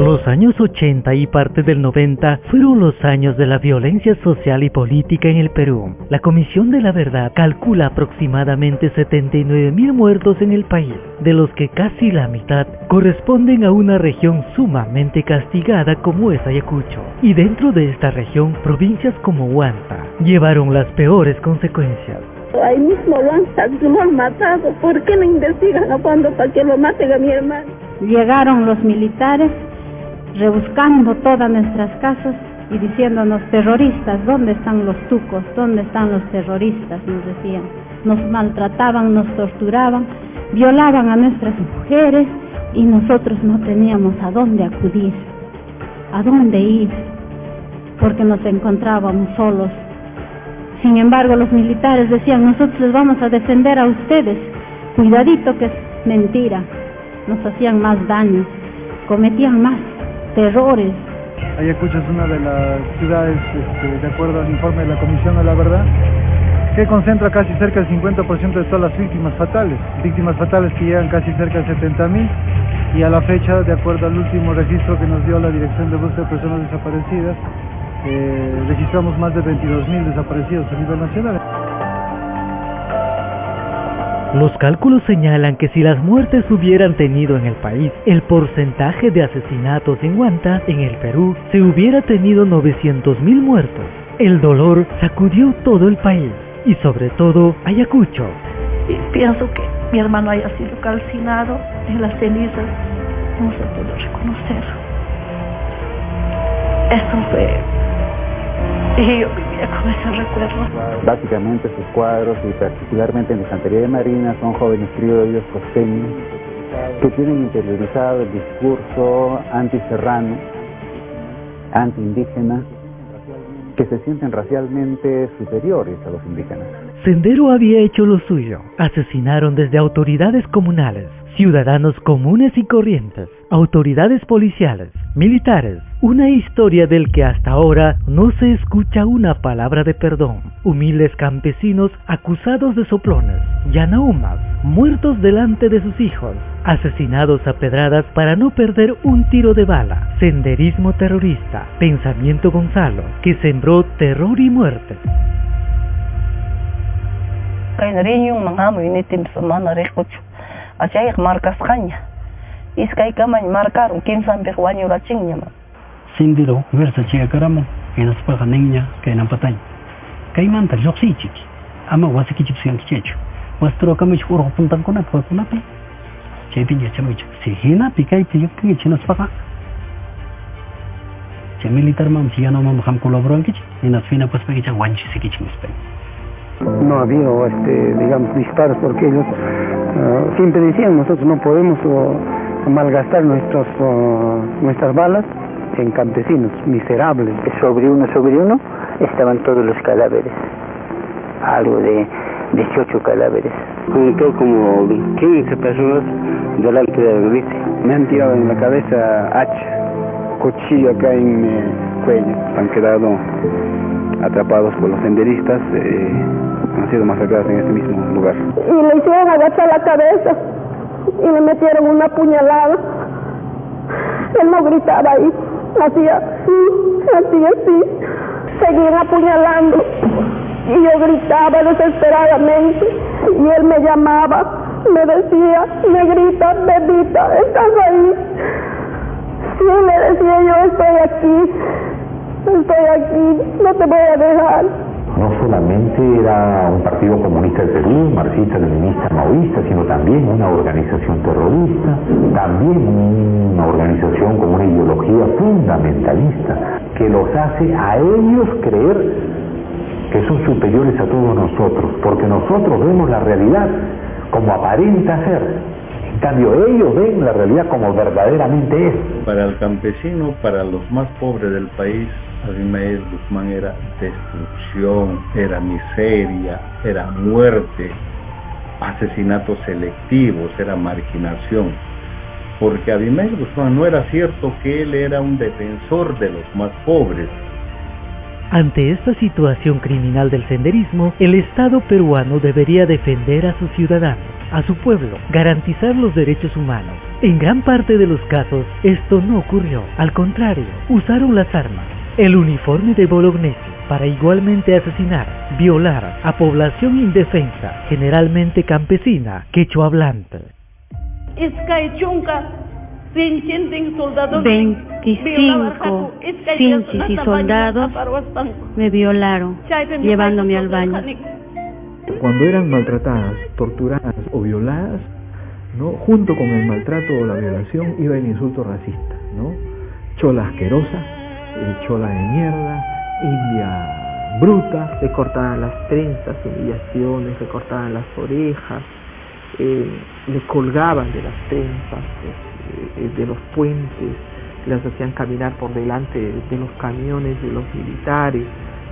Los años 80 y parte del 90 fueron los años de la violencia social y política en el Perú. La Comisión de la Verdad calcula aproximadamente 79.000 muertos en el país, de los que casi la mitad corresponden a una región sumamente castigada como es Ayacucho. Y dentro de esta región, provincias como Huanta llevaron las peores consecuencias. Ahí mismo lo han matado. ¿Por qué no investigan a fondo para que lo maten a mi hermano? Llegaron los militares rebuscando todas nuestras casas y diciéndonos: terroristas, ¿dónde están los tucos? ¿Dónde están los terroristas? Nos decían. Nos maltrataban, nos torturaban, violaban a nuestras mujeres y nosotros no teníamos a dónde acudir, a dónde ir, porque nos encontrábamos solos. Sin embargo, los militares decían: nosotros les vamos a defender a ustedes, cuidadito que es mentira. Nos hacían más daño, cometían más terrores. Ayacucho es una de las ciudades, de acuerdo al informe de la Comisión de la Verdad, que concentra casi cerca del 50% de todas las víctimas fatales que llegan casi cerca de 70.000, y a la fecha, de acuerdo al último registro que nos dio la Dirección de Búsqueda de Personas Desaparecidas, registramos más de 22.000 desaparecidos a nivel nacional. Los cálculos señalan que si las muertes hubieran tenido en el país el porcentaje de asesinatos en Huanta, en el Perú, se hubiera tenido 900.000 muertos. El dolor sacudió todo el país y sobre todo Ayacucho. Y pienso que mi hermano haya sido calcinado en las cenizas, no se pudo reconocer. Esto fue... Y yo vivía con ese recuerdo. Básicamente sus cuadros, y particularmente en la Infantería de Marina, son jóvenes criollos, costeños, que tienen interiorizado el discurso antiserrano, antiindígena, que se sienten racialmente superiores a los indígenas. Sendero había hecho lo suyo. Asesinaron desde autoridades comunales, ciudadanos comunes y corrientes, autoridades policiales, militares. Una historia del que hasta ahora no se escucha una palabra de perdón. Humildes campesinos acusados de soplones, yanaumas, muertos delante de sus hijos, asesinados a pedradas para no perder un tiro de bala. Senderismo terrorista, Pensamiento Gonzalo, que sembró terror y muerte. Sendero versa chica caramo en las pajas niña que en ampatañ caimanta joxichik ama wasikichip siankichecho wastro kamich uro puntan kuna kunapi chepinya chamich si hina pikai tiyuk chinas paja che militar mam si no mam ham colaboran kich en las fina pues pequicha wanchi sikich mispen. No ha habido digamos disparos porque ellos siempre decían: nosotros no podemos malgastar nuestras balas en campesinos miserables. Sobre uno estaban todos los cadáveres, algo de 18 cadáveres. Juntó como 15 personas delante del bici. Me han tirado en la cabeza hacha, cuchillo acá en el cuello. Han quedado atrapados por los senderistas, han sido masacrados en este mismo lugar. Y le hicieron agachar la cabeza y le metieron una puñalada. Él no gritaba ahí, hacía así. Seguían apuñalando y yo gritaba desesperadamente y él me llamaba, me decía: negrita, bebita, ¿estás ahí? Sí, le decía yo: estoy aquí, no te voy a dejar. No solamente era un partido comunista del Perú, marxista, leninista, maoísta, sino también una organización terrorista, también una organización con una ideología fundamentalista que los hace a ellos creer que son superiores a todos nosotros, porque nosotros vemos la realidad como aparenta ser. En cambio, ellos ven la realidad como verdaderamente es. Para el campesino, para los más pobres del país, Abimael Guzmán era destrucción, era miseria, era muerte, asesinatos selectivos, era marginación. Porque Abimael Guzmán no era cierto que él era un defensor de los más pobres. Ante esta situación criminal del senderismo, el Estado peruano debería defender a sus ciudadanos. a su pueblo garantizar los derechos humanos. En gran parte de los casos esto no ocurrió, al contrario, usaron las armas, el uniforme de Bolognesi, para igualmente asesinar, violar a población indefensa, generalmente campesina, quechua hablante. 25 finchis y soldados me violaron, llevándome al baño. Cuando eran maltratadas, torturadas o violadas, ¿no? Junto con el maltrato o la violación iba el insulto racista, ¿no? Chola asquerosa, chola de mierda, india bruta. Le cortaban las trenzas, humillaciones, le cortaban las orejas, le colgaban de las trenzas, de los puentes, las hacían caminar por delante de los camiones de los militares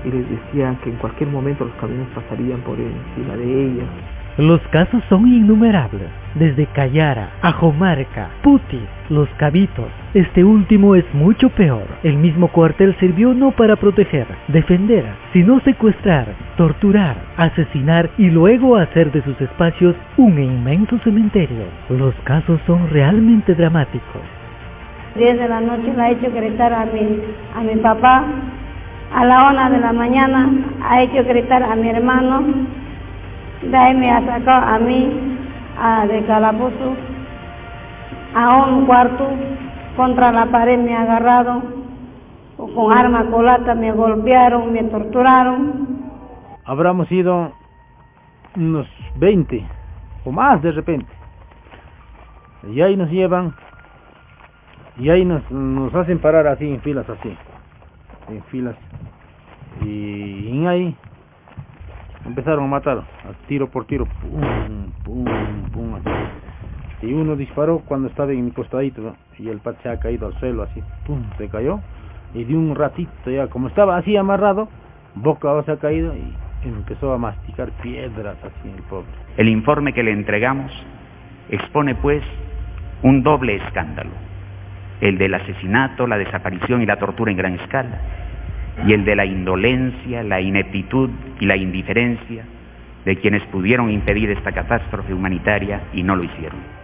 y les decían que en cualquier momento los camiones pasarían por encima de ellas. Los casos son innumerables, desde Cayara, Ajomarca, Putis, Los Cabitos. Este último es mucho peor. El mismo cuartel sirvió no para proteger, defender, sino secuestrar, torturar, asesinar y luego hacer de sus espacios un inmenso cementerio. Los casos son realmente dramáticos. 10 de la noche la ha hecho gritar a mi papá, a la 1 de la mañana ha hecho gritar a mi hermano, de ahí me ha sacado a mí de calabozo, a un cuarto, contra la pared me ha agarrado, con arma colata me golpearon, me torturaron. Habramos ido unos 20 o más de repente, y ahí nos llevan, y ahí nos hacen parar así, en filas así, en filas, y ahí empezaron a matar, a tiro por tiro, pum, pum, pum, así. Y uno disparó cuando estaba en mi costadito, ¿no? Y el pat se ha caído al suelo así, pum, se cayó, y de un ratito ya, como estaba así amarrado, boca se ha caído y empezó a masticar piedras así el pobre. El informe que le entregamos expone pues un doble escándalo, el del asesinato, la desaparición y la tortura en gran escala, y el de la indolencia, la ineptitud y la indiferencia de quienes pudieron impedir esta catástrofe humanitaria y no lo hicieron.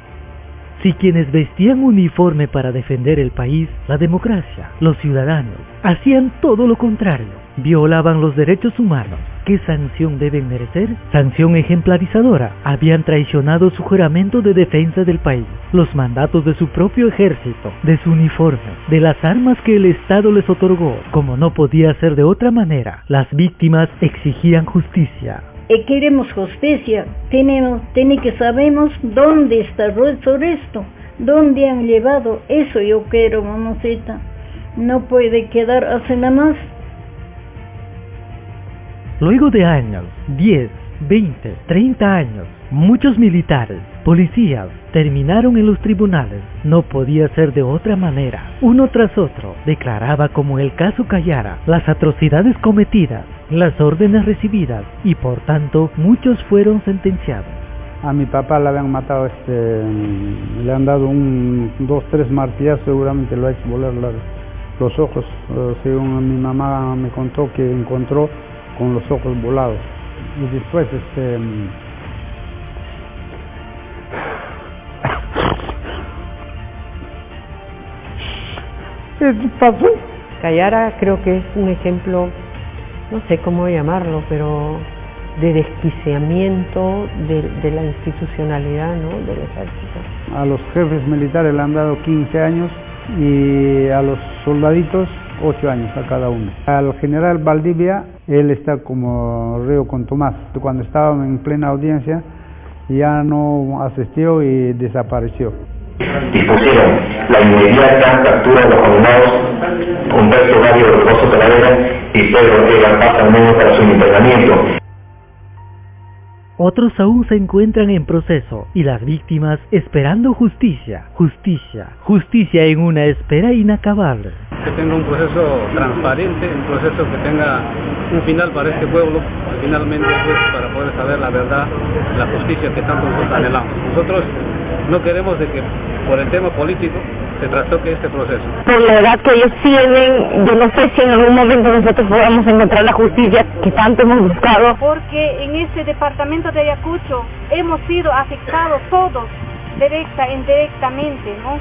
Si quienes vestían uniforme para defender el país, la democracia, los ciudadanos, hacían todo lo contrario, violaban los derechos humanos, ¿qué sanción deben merecer? Sanción ejemplarizadora. Habían traicionado su juramento de defensa del país, los mandatos de su propio ejército, de su uniforme, de las armas que el Estado les otorgó. Como no podía ser de otra manera, las víctimas exigían justicia. Queremos justicia, tiene que sabemos dónde está el resto, dónde han llevado, eso yo quiero, mamacita, no puede quedar así nada más. Luego de años, 10, 20, 30 años, muchos militares, policías, terminaron en los tribunales. No podía ser de otra manera. Uno tras otro declaraba, como el caso Cayara, las atrocidades cometidas, las órdenes recibidas, y por tanto muchos fueron sentenciados. A mi papá le habían matado, le han dado 2, 3 martillazos, seguramente lo ha hecho volar los ojos. Según mi mamá me contó que encontró con los ojos volados. Y después ¿qué pasó? Cayara creo que es un ejemplo, no sé cómo llamarlo, pero de desquiciamiento de la institucionalidad, ¿no?, del ejército. A los jefes militares le han dado 15 años y a los soldaditos 8 años a cada uno. Al general Valdivia, él está como reo con Tomás. Cuando estábamos en plena audiencia, ya no asistió y desapareció. Dispusieron la inmediata captura de los condenados Humberto Mario Rosso Talavera y Pedro Ortega Paz al menos para su internamiento. Otros aún se encuentran en proceso y las víctimas esperando justicia, justicia, justicia en una espera inacabable. Que tenga un proceso transparente, un proceso que tenga un final para este pueblo, finalmente pues, para poder saber la verdad, la justicia que tanto nosotros anhelamos. Nosotros no queremos de que por el tema político se trastoque este proceso. Por la edad que ellos tienen, yo no sé si en algún momento nosotros podamos encontrar la justicia que tanto hemos buscado. Porque en este departamento de Ayacucho hemos sido afectados todos, directa e indirectamente, ¿no?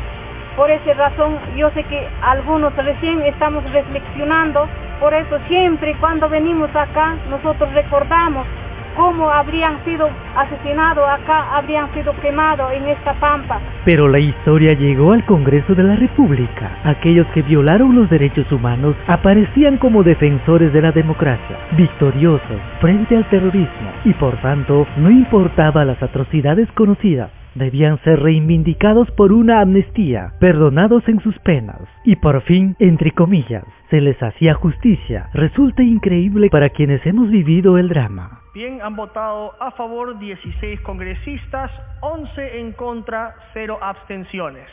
Por esa razón, yo sé que algunos recién estamos reflexionando, por eso siempre cuando venimos acá, nosotros recordamos cómo habrían sido asesinados acá, habrían sido quemados en esta pampa. Pero la historia llegó al Congreso de la República. Aquellos que violaron los derechos humanos aparecían como defensores de la democracia, victoriosos frente al terrorismo, y por tanto no importaba las atrocidades conocidas. Debían ser reivindicados por una amnistía, perdonados en sus penas, y por fin, entre comillas, se les hacía justicia. Resulta increíble para quienes hemos vivido el drama. Bien, han votado a favor 16 congresistas, 11 en contra, 0 abstenciones.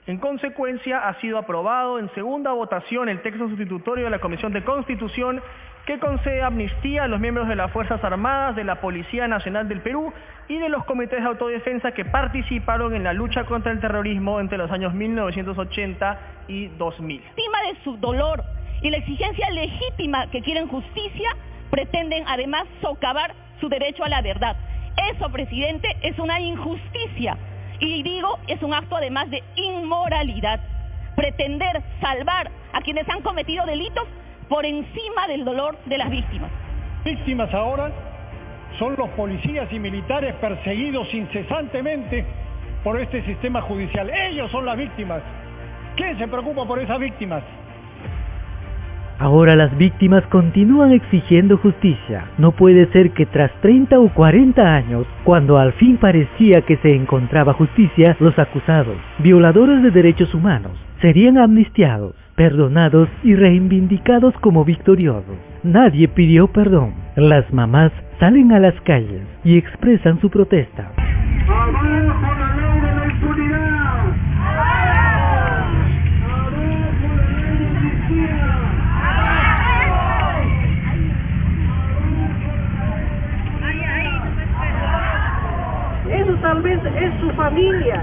En consecuencia, ha sido aprobado en segunda votación el texto sustitutorio de la Comisión de Constitución que concede amnistía a los miembros de las Fuerzas Armadas, de la Policía Nacional del Perú y de los comités de autodefensa que participaron en la lucha contra el terrorismo entre los años 1980 y 2000. Encima de su dolor y la exigencia legítima que quieren justicia, pretenden además socavar su derecho a la verdad. Eso, presidente, es una injusticia y digo, es un acto además de inmoralidad. Pretender salvar a quienes han cometido delitos por encima del dolor de las víctimas. Víctimas ahora son los policías y militares perseguidos incesantemente por este sistema judicial. Ellos son las víctimas. ¿Quién se preocupa por esas víctimas? Ahora las víctimas continúan exigiendo justicia. No puede ser que tras 30 o 40 años, cuando al fin parecía que se encontraba justicia, los acusados, violadores de derechos humanos, serían amnistiados, perdonados y reivindicados como victoriosos. Nadie pidió perdón. Las mamás salen a las calles y expresan su protesta. Eso tal vez es su familia,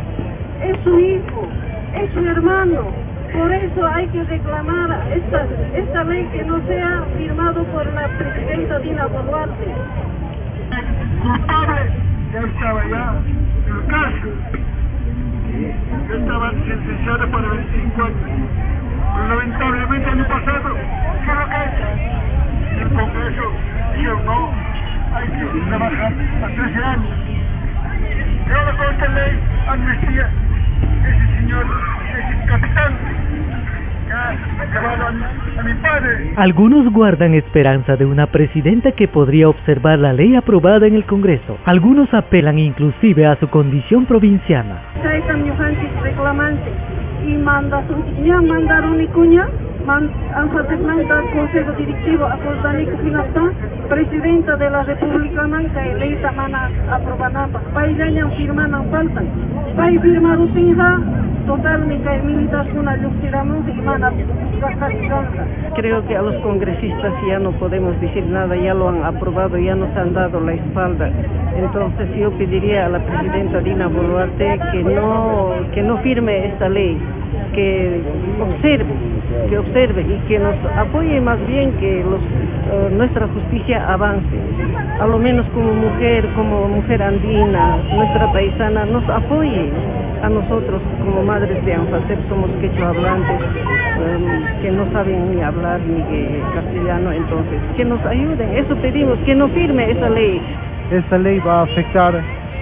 es su hijo, es su hermano. Por eso hay que reclamar esta ley que no sea firmado por la presidenta Dina Boluarte. Culpable ya estaba ya en la cárcel. Ya estaba sentenciado para 25 años. Pero lamentablemente el año pasado, ¿qué es lo que ha hecho? El Congreso dijo no, hay que trabajar a 13 años. Y ahora con esta ley, amnistía, ese señor, ese capitán, a mi padre. Algunos guardan esperanza de una presidenta que podría observar la ley aprobada en el Congreso. Algunos apelan inclusive a su condición provinciana. Reclamante y mandaron ikunya manda consejo directivo a Costanica Finasta, presidenta de la República Manca y ley tamana aprobanapa. Pailayan firmanan faltan. Pai firmaron sinja totalmente militar una luchiramos y mana. Creo que a los congresistas ya no podemos decir nada, ya lo han aprobado, ya nos han dado la espalda. Entonces yo pediría a la presidenta Dina Boluarte que no firme esta ley, que observe y que nos apoye, más bien que nuestra justicia avance. A lo menos como mujer andina, nuestra paisana, nos apoye a nosotros como madres de Anfasep, somos quechua hablantes, que no saben ni hablar ni castellano, entonces que nos ayuden, eso pedimos, que no firme esa ley. Esta ley va a afectar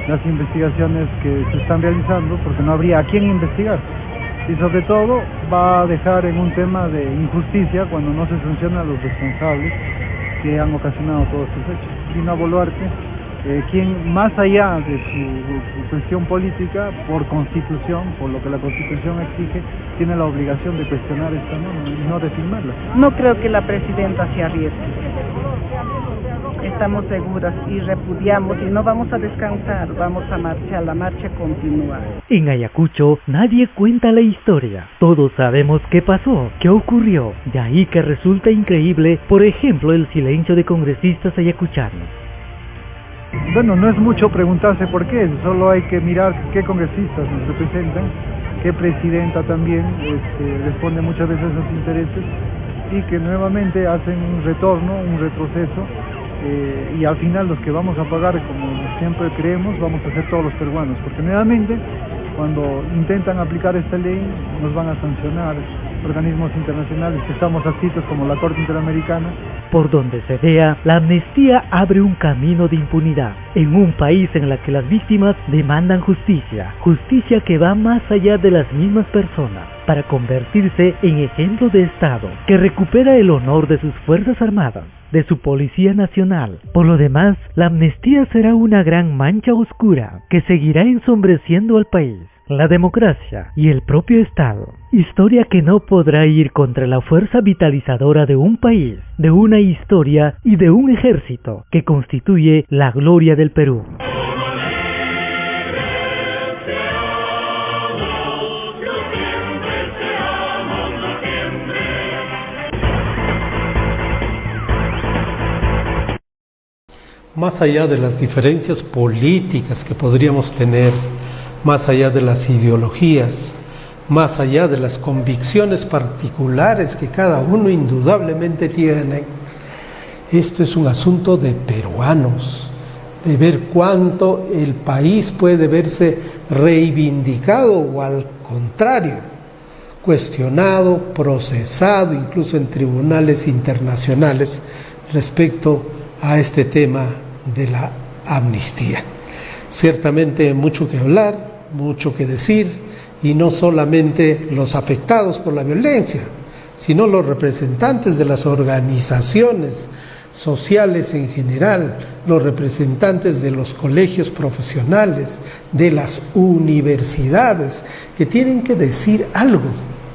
las investigaciones que se están realizando porque no habría a quién investigar. Y sobre todo va a dejar en un tema de injusticia cuando no se sancionan a los responsables que han ocasionado todos estos hechos. Dina Boluarte, quien más allá de su cuestión política, por constitución, por lo que la constitución exige, tiene la obligación de cuestionar esta norma y no de firmarla. No creo que la presidenta se arriesgue. Estamos seguras y repudiamos y no vamos a descansar, vamos a marchar, la marcha continúa. En Ayacucho nadie cuenta la historia, todos sabemos qué pasó, qué ocurrió, de ahí que resulta increíble, por ejemplo, el silencio de congresistas ayacuchanos. Bueno, no es mucho preguntarse por qué, solo hay que mirar qué congresistas nos representan que presidenta también responde muchas veces a esos intereses y que nuevamente hacen un retorno, un retroceso, y al final los que vamos a pagar, como siempre creemos, vamos a ser todos los peruanos, porque nuevamente cuando intentan aplicar esta ley nos van a sancionar organismos internacionales que estamos adscritos como la Corte Interamericana. Por donde se vea, la amnistía abre un camino de impunidad en un país en el que las víctimas demandan justicia, justicia que va más allá de las mismas personas, para convertirse en ejemplo de Estado que recupera el honor de sus Fuerzas Armadas, de su Policía Nacional. Por lo demás, la amnistía será una gran mancha oscura que seguirá ensombreciendo al país, la democracia y el propio Estado. Historia que no podrá ir contra la fuerza vitalizadora de un país, de una historia y de un ejército que constituye la gloria del Perú. Más allá de las diferencias políticas que podríamos tener, más allá de las ideologías, más allá de las convicciones particulares que cada uno indudablemente tiene, esto es un asunto de peruanos, de ver cuánto el país puede verse reivindicado o al contrario, cuestionado, procesado, incluso en tribunales internacionales respecto a este tema de la amnistía. Ciertamente mucho que hablar, mucho que decir, y no solamente los afectados por la violencia, sino los representantes de las organizaciones sociales en general, los representantes de los colegios profesionales, de las universidades, que tienen que decir algo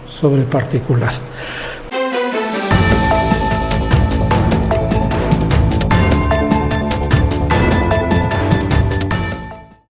sobre el particular.